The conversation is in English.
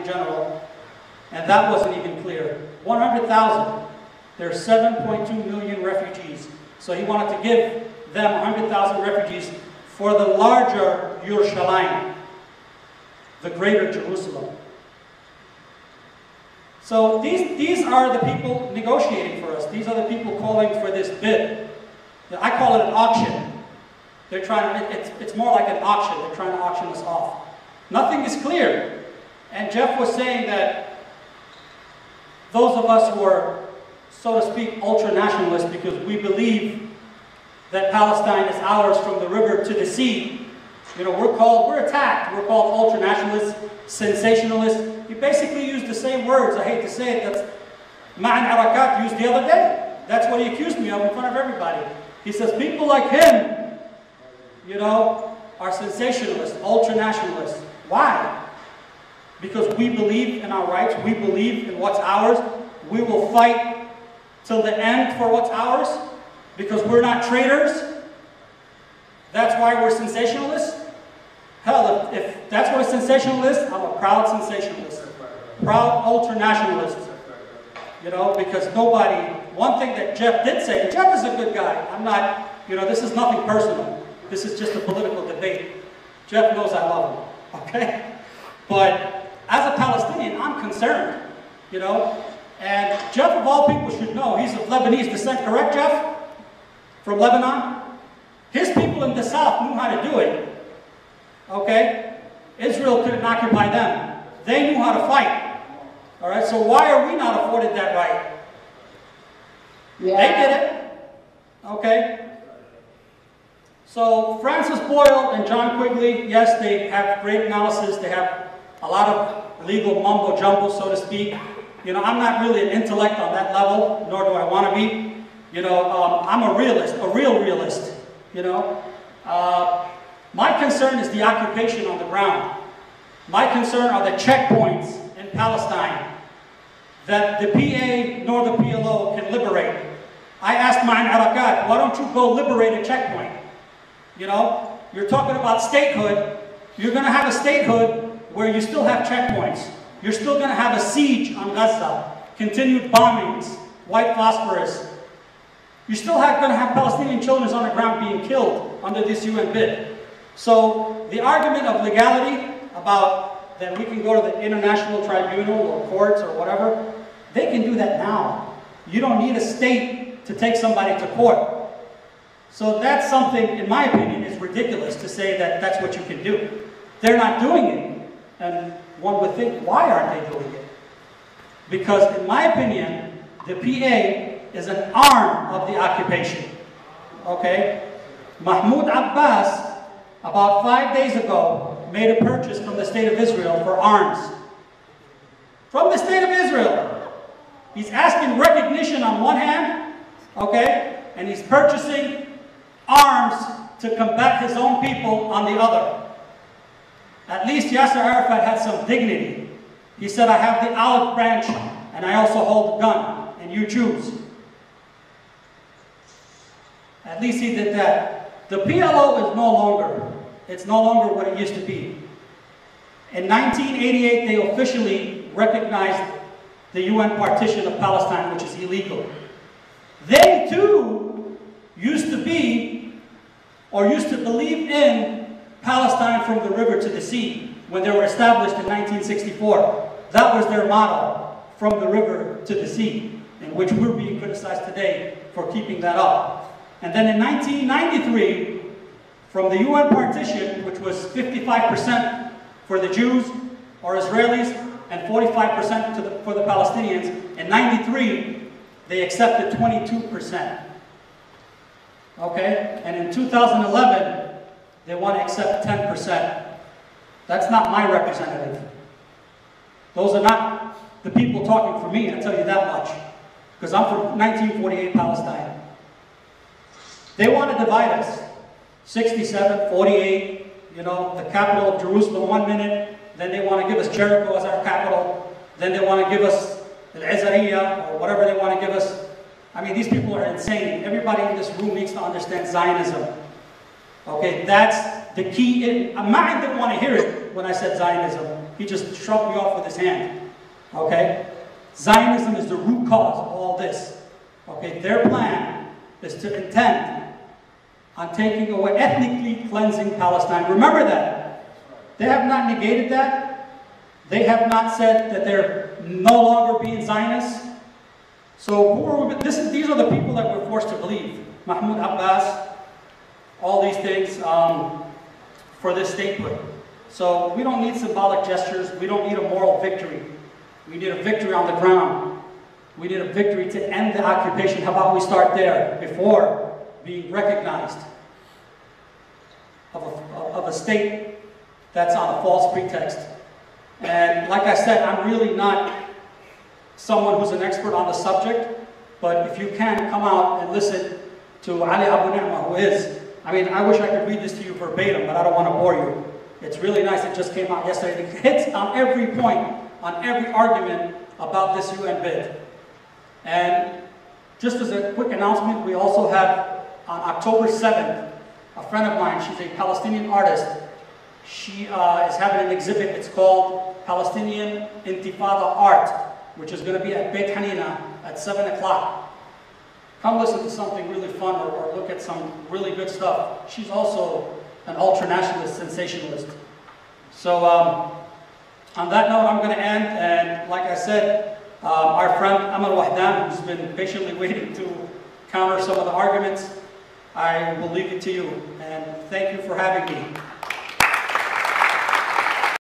general, and that wasn't even clear. 100,000. There are 7.2 million refugees. So he wanted to give them 100,000 refugees for the larger Yerushalayim, the greater Jerusalem. So these are the people negotiating for us. These are the people calling for this bid. I call it an auction. They're trying to, it's more like an auction. They're trying to auction us off. Nothing is clear. And Jeff was saying that those of us who are, so to speak, ultra-nationalists, because we believe that Palestine is ours from the river to the sea, you know, we're attacked. We're called ultra-nationalists, sensationalists. He basically used the same words, I hate to say it, that Ma'an Arakat used the other day. That's what he accused me of in front of everybody. He says, people like him, you know, are sensationalists, ultra-nationalists. Why? Because we believe in our rights, we believe in what's ours, we will fight till the end for what's ours, because we're not traitors. That's why we're sensationalists. Hell, if that's what a sensationalist, I'm a proud sensationalist. Proud ultra-nationalist. You know, because nobody, one thing that Jeff did say, and Jeff is a good guy. I'm not, you know, this is nothing personal. This is just a political debate. Jeff knows I love him, okay? But as a Palestinian, I'm concerned, you know? And Jeff, of all people, should know, he's of Lebanese descent, correct, Jeff? From Lebanon? His people in the south knew how to do it, okay? Israel couldn't occupy them. They knew how to fight. All right, so why are we not afforded that right? Yeah. They did it. Okay? So Francis Boyle and John Quigley, yes, they have great analysis. They have a lot of legal mumbo-jumbo, so to speak. You know, I'm not really an intellect on that level, nor do I want to be. You know, I'm a realist, a real realist, you know. My concern is the occupation on the ground. My concern are the checkpoints in Palestine that the PA nor the PLO can liberate. I asked Ma'an Arakat, why don't you go liberate a checkpoint? You know, you're talking about statehood. You're going to have a statehood where you still have checkpoints. You're still going to have a siege on Gaza, continued bombings, white phosphorus. You're still going to have Palestinian children on the ground being killed under this UN bid. So the argument of legality about that we can go to the international tribunal or courts or whatever, they can do that now. You don't need a state to take somebody to court. So that's something, in my opinion, is ridiculous to say that that's what you can do. They're not doing it. And one would think, why aren't they doing it? Because in my opinion, the PA is an arm of the occupation. Okay? Mahmoud Abbas, about 5 days ago, made a purchase from the state of Israel for arms. From the state of Israel. He's asking recognition on one hand, okay, and he's purchasing arms to combat his own people on the other. At least Yasser Arafat had some dignity. He said, I have the olive branch and I also hold a gun, and you choose. At least he did that. The PLO is no longer what it used to be. In 1988, they officially recognized the UN partition of Palestine, which is illegal. They too used to be, or used to believe in, Palestine from the river to the sea when they were established in 1964. That was their motto, from the river to the sea, in which we're being criticized today for keeping that up. And then in 1993, from the UN partition, which was 55% for the Jews or Israelis and 45% for the Palestinians, in 93, they accepted 22%. Okay? And in 2011, they want to accept 10%. That's not my representative. Those are not the people talking for me, I tell you that much. Because I'm from 1948 Palestine. They want to divide us. 67, 48, you know, the capital of Jerusalem 1 minute, then they want to give us Jericho as our capital, then they want to give us Al-Azariya, or whatever they want to give us. I mean, these people are insane. Everybody in this room needs to understand Zionism. Okay, that's the key. Ma'an didn't want to hear it when I said Zionism. he just shrugged me off with his hand. Okay? Zionism is the root cause of all this. Okay? Their plan is to intend on taking away, ethnically cleansing Palestine. Remember that. They have not negated that. They have not said that they're no longer being Zionists. So who are we, these are the people that we're forced to believe. Mahmoud Abbas, all these things for this statehood. So we don't need symbolic gestures. We don't need a moral victory. We need a victory on the ground. We need a victory to end the occupation. How about we start there before being recognized of a state that's on a false pretext. And like I said, I'm really not someone who's an expert on the subject, but if you can, come out and listen to Ali Abu Ni'ma, who is, I mean, I wish I could read this to you verbatim, but I don't want to bore you. It's really nice. It just came out yesterday. It hits on every point, on every argument about this UN bid. And just as a quick announcement, we also have on October 7th, a friend of mine, she's a Palestinian artist. She is having an exhibit. It's called Palestinian Intifada Art, which is going to be at Beit Hanina at 7 o'clock. Come listen to something really fun or look at some really good stuff. She's also an ultra-nationalist sensationalist. So on that note, I'm going to end. And like I said, our friend Amal Wahdan, who's been patiently waiting to counter some of the arguments, I will leave it to you. And thank you for having me.